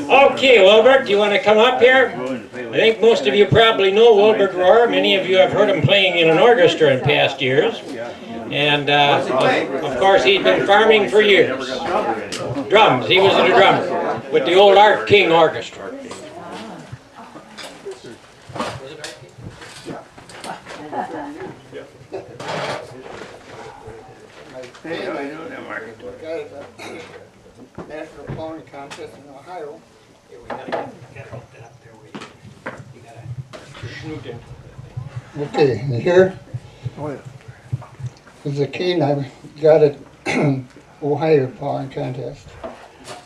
Okay, Wilbert, do you want to come up here? I think most of you probably know Wilbert Rohrer. Many of you have heard him playing in an orchestra in past years. And of course, he's been farming for years. Drums, he was a drummer with the old Art King Orchestra. National Plowing Contest in Ohio. Here, we gotta hold that up there. You gotta snoot into it. Okay, and here is a cane I got at Ohio Plowing Contest.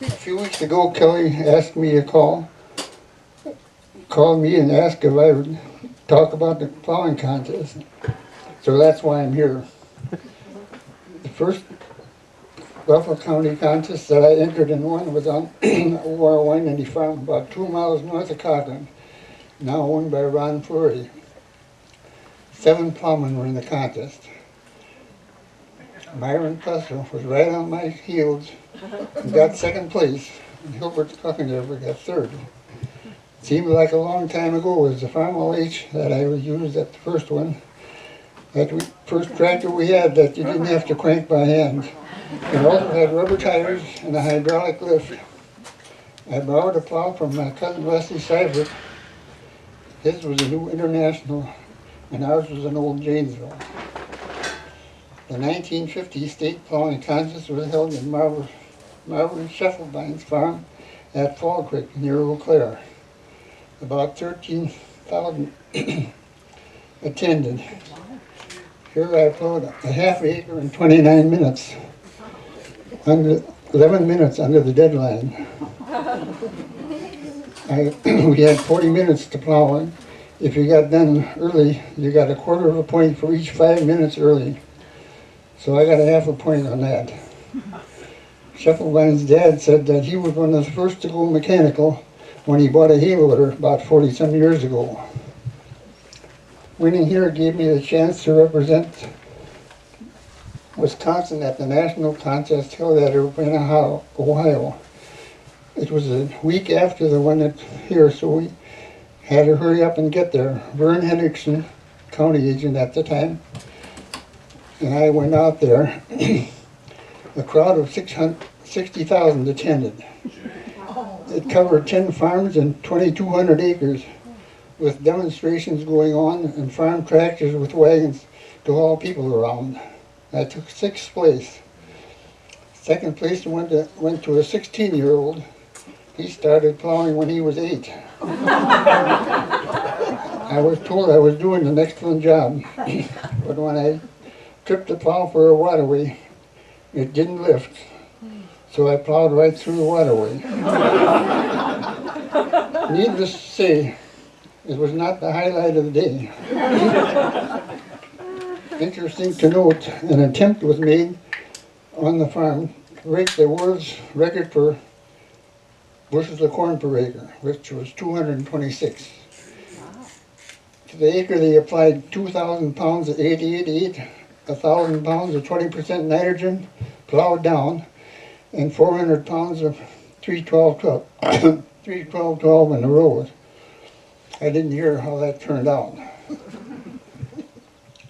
A few weeks ago, Kelly asked me to called me and asked if I would talk about the plowing contest. So that's why I'm here. The first Buffalo County contest that I entered in one was on War 190 farm about 2 miles north of Cochrane, now owned by Ron Fleury. 7 plowmen were in the contest. Myron Custer was right on my heels and got second place, and Wilbert got third. It seemed like a long time ago was the Farmall H that I used at the first one. That first tractor we had that you didn't have to crank by hand. It also had rubber tires and a hydraulic lift. I borrowed a plow from my cousin Leslie Seibert. His was a new International, and ours was an old Janesville. The 1950 state plowing contest was held in Marvin Scheffelbein's farm at Fall Creek near Eau Claire. About 13,000 attended. Here I plowed a half acre in 29 minutes. 11 minutes under the deadline. We had 40 minutes to plow in. If you got done early, you got a quarter of a point for each 5 minutes early. So I got a half a point on that. Scheffelbein's dad said that he was one of the first to go mechanical when he bought a hay loader about 40-some years ago. Winning here gave me the chance to represent Wisconsin at the national contest held at Urbana, Ohio. It was a week after the one here, so we had to hurry up and get there. Vern Henriksen, county agent at the time, and I went out there. A crowd of 60,000 attended. It covered 10 farms and 2,200 acres, with demonstrations going on and farm tractors with wagons to haul people around. I took 6th place. Second place went to a 16-year-old. He started plowing when he was 8. I was told I was doing an excellent job, but when I tripped the plow for a waterway, it didn't lift. So I plowed right through the waterway. Needless to say, it was not the highlight of the day. Interesting to note, an attempt was made on the farm to break the world's record for bushels of corn per acre, which was 226. To the acre they applied 2,000 pounds of 88, 1,000 pounds of 20% nitrogen, plowed down, and 400 pounds of 312 in the rows. I didn't hear how that turned out.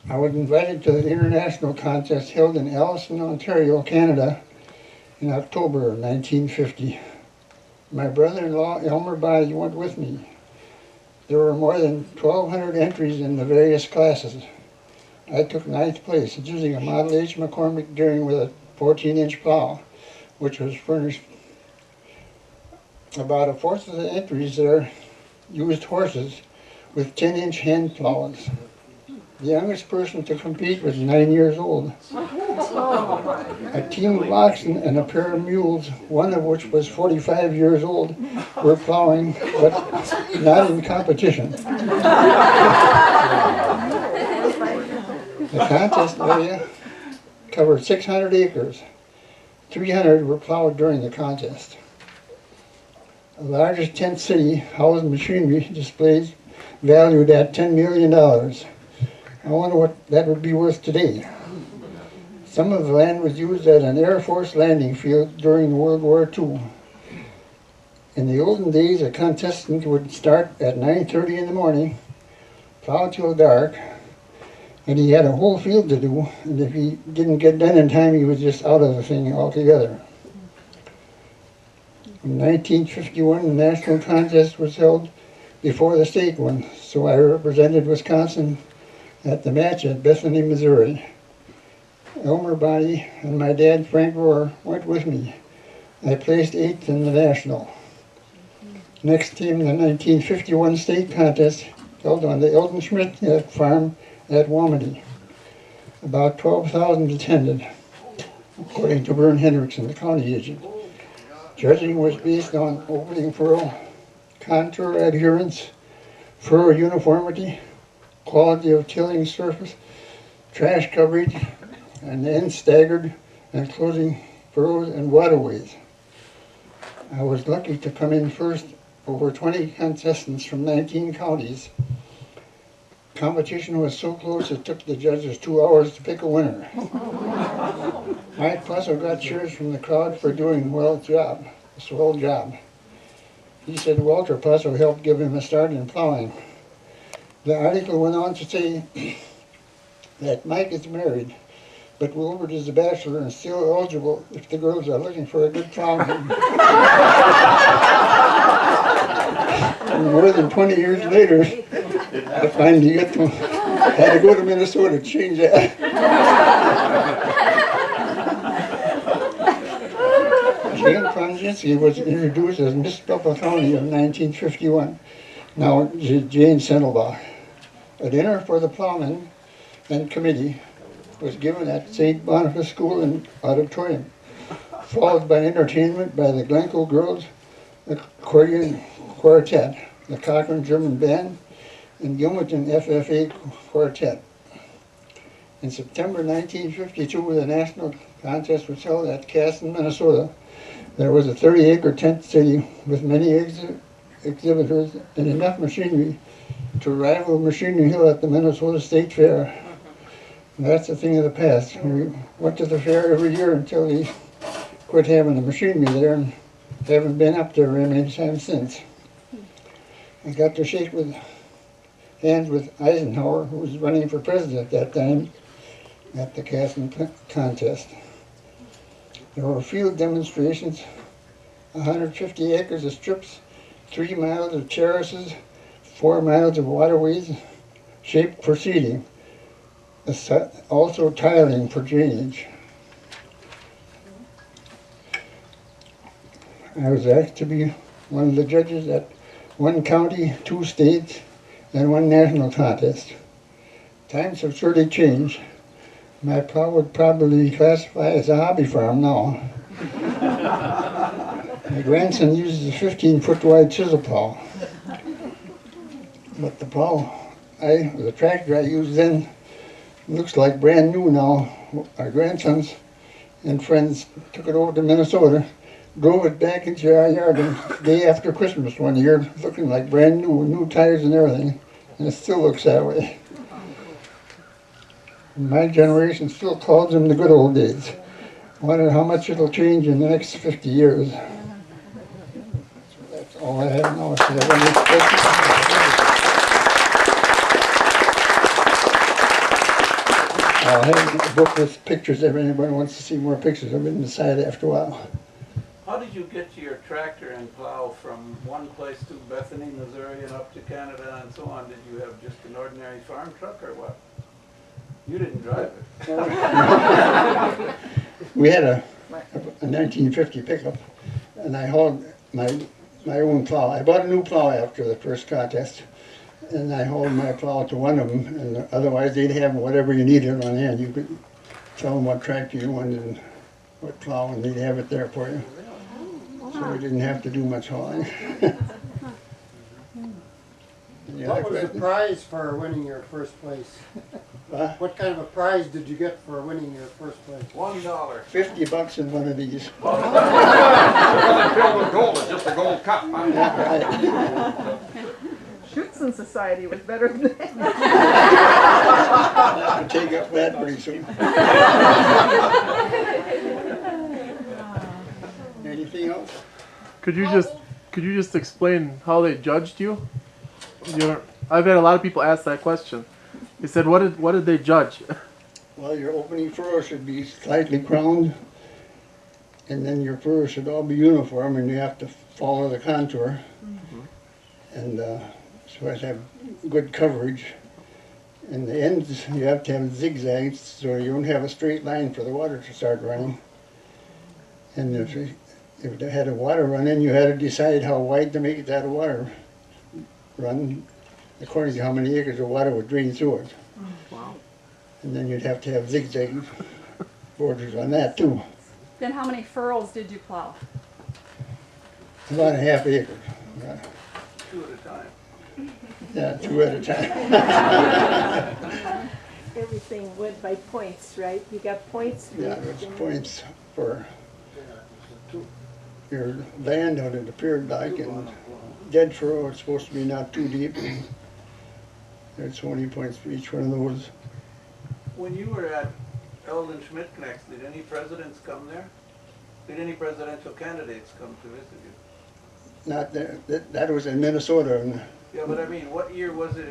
I was invited to the international contest held in Allison, Ontario, Canada in October of 1950. My brother-in-law, Elmer Body, went with me. There were more than 1,200 entries in the various classes. I took 9th place using a Model H McCormick gearing with a 14-inch plow, which was furnished. About a fourth of the entries there used horses with 10-inch hand plows. The youngest person to compete was 9 years old. A team of oxen and a pair of mules, one of which was 45 years old, were plowing, but not in competition. The contest area covered 600 acres. 300 were plowed during the contest. The largest tent city housed machinery displays valued at $10 million. I wonder what that would be worth today. Some of the land was used as an Air Force landing field during World War II. In the olden days, a contestant would start at 9:30 in the morning, plow till dark, and he had a whole field to do, and if he didn't get done in time, he was just out of the thing altogether. In 1951, the national contest was held before the state one, so I represented Wisconsin at the match at Bethany, Missouri. Elmer Bonney and my dad, Frank Rohrer, went with me. I placed 8th in the national. Next came the 1951 state contest held on the Eldon Schmidt farm at Wamedy. About 12,000 attended, according to Vern Hendrickson, the county agent. Judging was based on opening furrow, contour adherence, furrow uniformity, quality of tilling surface, trash coverage, and end staggered and closing furrows and waterways. I was lucky to come in first over 20 contestants from 19 counties. Competition was so close it took the judges 2 hours to pick a winner. Mike Pusso got cheers from the crowd for doing a swell job. He said Walter Pusso helped give him a start in plowing. The article went on to say that Mike is married, but Wilbert is a bachelor and still eligible if the girls are looking for a good plowman. More than 20 years later, I finally had to go to Minnesota to change that. Jane Franzinski was introduced as Miss Bella County in 1951, now Jane Sendelbach. A dinner for the plowmen and committee was given at St. Boniface School and Auditorium, followed by entertainment by the Glencoe Girls Accordion Quartet, the Cochran German Band, and Gilmerton FFA Quartet. In September 1952, the national contest was held at Caston, Minnesota. There was a 30-acre tent city with many exhibitors and enough machinery to rival Machinery Hill at the Minnesota State Fair. And that's a thing of the past. We went to the fair every year until they quit having the machinery there and haven't been up there very many times since. I got to shake hands with Eisenhower, who was running for president at that time, at the casting contest. There were field demonstrations, 150 acres of strips, 3 miles of terraces, 4 miles of waterways shaped for seeding, also tiling for drainage. I was asked to be one of the judges at 1 county, 2 states, and 1 national contest. Times have surely changed. My plow would probably be classified as a hobby farm now. My grandson uses a 15-foot wide chisel plow. But the tractor I used then looks like brand new now. Our grandsons and friends took it over to Minnesota, drove it back into our yard the day after Christmas one year, looking like brand new, with new tires and everything, and it still looks that way. My generation still calls them the good old days. Wonder how much it'll change in the next 50 years. That's all I have now. If you have any questions. I'll have a book with pictures if anybody wants to see more pictures. I've been inside after a while. How did you get to your tractor and plow from one place to Bethany, Missouri, and up to Canada and so on? Did you have just an ordinary farm truck or what? You didn't drive it. We had a 1950 pickup, and I hauled my own plow. I bought a new plow after the first contest, and I hauled my plow to one of them, and otherwise they'd have whatever you needed on hand. You could tell them what tractor you wanted and what plow, and they'd have it there for you. So we didn't have to do much hauling. What was the prize for winning your first place? What kind of a prize did you get for winning your first place? $1. $50 in one of these. It wasn't filled with gold, it's just a gold cup. Schützen Society was better than that. I'll take up that pretty soon. Anything else? Could Could you just explain how they judged you? I've had a lot of people ask that question. They said, what did they judge? Well, your opening furrow should be slightly crowned, and then your furrow should all be uniform, and you have to follow the contour. And so it have good coverage. And the ends, you have to have zigzags, so you don't have a straight line for the water to start running. And if they had a water run in, you had to decide how wide to make that water run, according to how many acres of water would drain through it. Wow. And then you'd have to have zigzag borders on that too. Then how many furrows did you plow? About a half acre. 2 at a time. Yeah, 2 at a time. Everything went by points, right? You got points? for Yeah, there's everything? points for your land out it appeared like, and dead furrow is supposed to be not too deep. And there's 20 points for each one of those. When you were at Eldon Schmidt Connects, did any presidents come there? Did any presidential candidates come to visit you? Not there, that was in Minnesota, and Yeah, but I mean, what year was it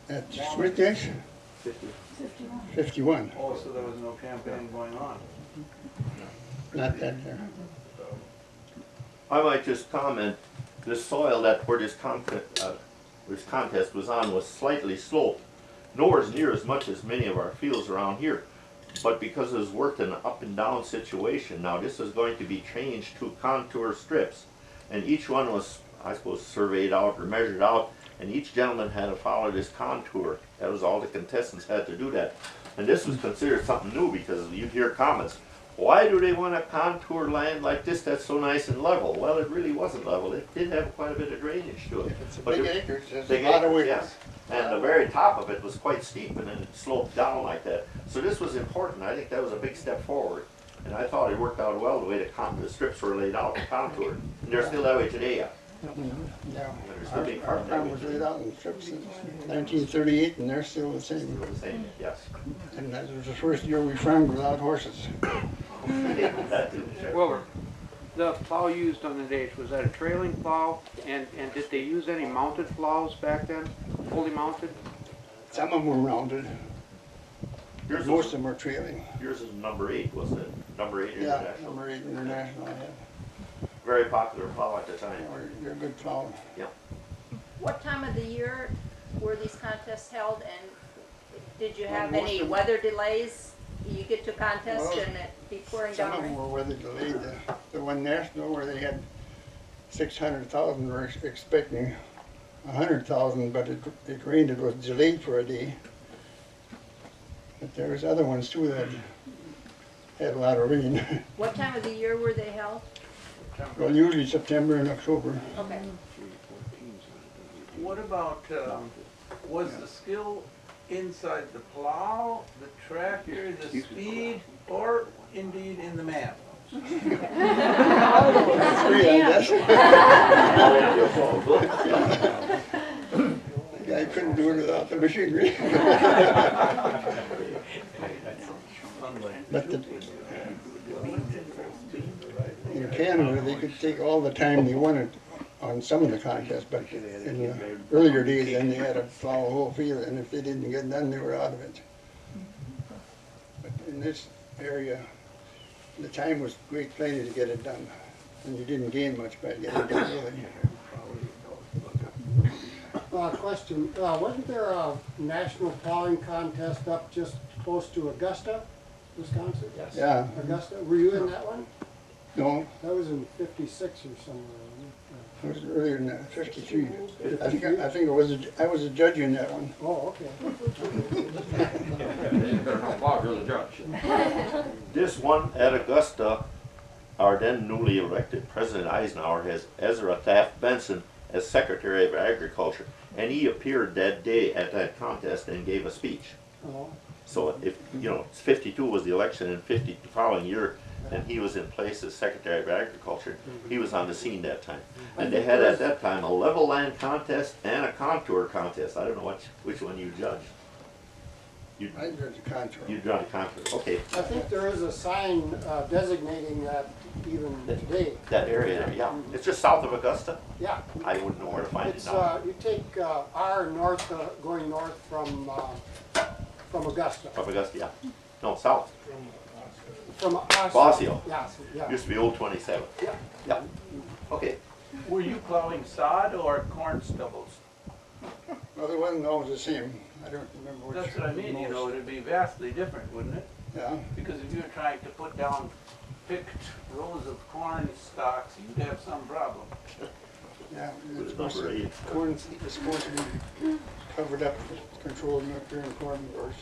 at Schmidt Connects, 51. oh, so there was no campaign going on. Not that year. I might just comment, this soil that where this contest was on was slightly sloped, nowhere near as much as many of our fields around here. But because it was worked in an up and down situation, now this is going to be changed to contour strips. And each one was, I suppose, surveyed out or measured out, and each gentleman had to follow this contour. That was all the contestants had to do that. And this was considered something new because you'd hear comments, why do they want to contour land like this that's so nice and level? Well, it really wasn't level. It did have quite a bit of drainage to it. It's a But big there- acres, there's Big a lot of acres, acres. yes. And the very top of it was quite steep and then it sloped down like that. So this was important. I think that was a big step forward. And I thought it worked out well the way the strips were laid out and contoured. And they're still that way today, yeah. Yeah, There's still big our part farm was laid out in strips in 1938, and they're still the same. Still the same, yes. And that was the first year we farmed without horses. That too, sure. Wilbert, the plow used on the days, was that a trailing plow? And did they use any mounted plows back then, fully mounted? Some of them were rounded, Yours most was, of them were trailing. yours is number 8, wasn't it? Number 8 Yeah, International. number 8 International, yeah. Very popular plow at the time. You're a good plow. What time of the year were these contests held, and did you have Most any of them- weather delays? You get to contest Well, and it be pouring Some down of them rain? were weather delayed. The one national where they had 600,000 were expecting 100,000, but it rained, it was delayed for a day. But there was other ones too that had a lot of rain. What time of the year were they held? Well, usually September and October. Okay. What about, was the skill inside the plow, the tractor, the speed, or indeed in the man? Three, I guess. The guy couldn't do it without the machinery. But in Canada, they could take all the time they wanted on some of the contests, but in the earlier days, then they had to plow a whole field, and if they didn't get done, they were out of it. But in this area, the time was great plenty to get it done, and you didn't gain much by getting it done, really. Question, wasn't there a national plowing contest up just close to Augusta, Wisconsin? Yes. Yeah, Augusta, were you in that one? no, That was in '56 or somewhere, it was earlier than that, 53. I think it was, I was a judge in that one. wasn't it? Oh, okay. You better not plow, you're the judge. This one at Augusta, our then newly elected President Eisenhower has Ezra Taft Benson as Secretary of Agriculture, and he appeared that day at that contest and gave a speech. Oh, So if, 52 was the election, and the following year, and he was in place as Secretary of Agriculture, he was on the scene that time. And they had at that time a level land contest and a contour contest. I don't know which one you judged. I drive the contour. You drive a contour, okay, I think there is a sign designating that even today. that area, yeah. It's just south of Augusta. Yeah. I wouldn't know where to find it It's, now. you take R north, going north from Augusta. Of Augusta, yeah. No, south. From Bosio. Yeah, yeah. Used to be Old 27. Yeah. Yeah. Okay. Were you plowing sod or corn stubbles? Well, there wasn't always the same. I don't remember which. That's what I mean, you know, it'd be vastly different, wouldn't it? Yeah, Because if you were trying to put down picked rows of corn stalks, you'd have some problem. yeah. It was supposed number to- 8. Corn is supposed to be covered up, controlled nuclear and corn burst.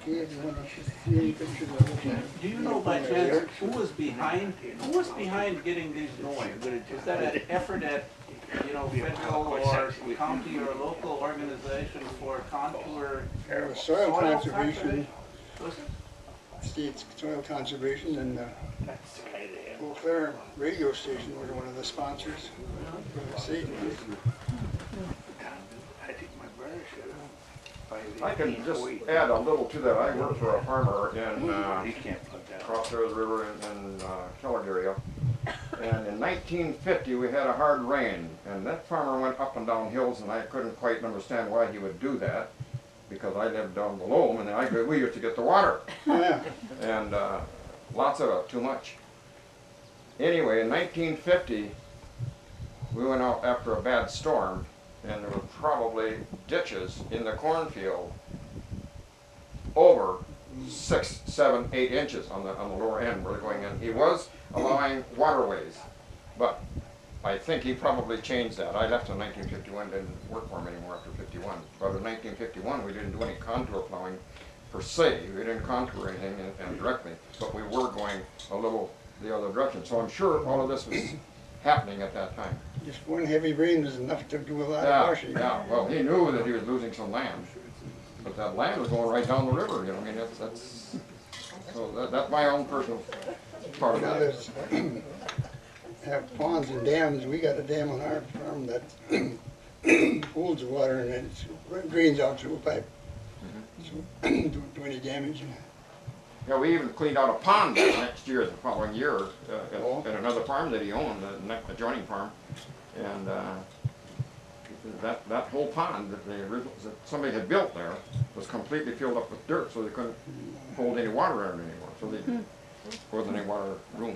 Okay, if you want to see any pictures of it. Do you know by chance who was behind getting these going? Was that an effort at, you know, federal or county or local organization for contour? There was soil conservation, Was it? state's soil conservation, and Eau Claire radio station was one of the sponsors for the state. I can just add a little to that. I work for a farmer in, across there the river in Kellogg area. And in 1950, we had a hard rain, and that farmer went up and down hills, and I couldn't quite understand why he would do that, because I lived down below him, and we used to get the water. Yeah, And lots of it, too much. Anyway, in 1950, we went out after a bad storm, and there were probably ditches in the cornfield over 6, 7, 8 inches on the lower end where they're going in. He was allowing waterways, but I think he probably changed that. I left in 1951, didn't work for him anymore after 51. But in 1951, we didn't do any contour plowing per se. We didn't contour anything and directly, but we were going a little the other direction. So I'm sure all of this was happening at that time. just one heavy rain was enough to do a lot of washing. Yeah, well, he knew that he was losing some land, but that land was going right down the river, you know, I mean, that's so that's my own personal part of Now that. there's have ponds and dams. We got a dam on our farm that holds the water and it drains out through a pipe. So don't do any damage. Yeah, we even cleaned out a pond that next year, the following year, Oh. at another farm that he owned, the adjoining farm, and that whole pond that somebody had built there was completely filled up with dirt, so they couldn't hold any water in it anymore. So there wasn't any water room.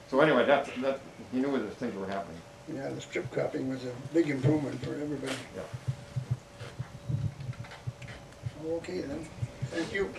So anyway, that he knew that things were happening. Yeah, the strip cropping was a big improvement for everybody. Yeah. Okay then, thank you.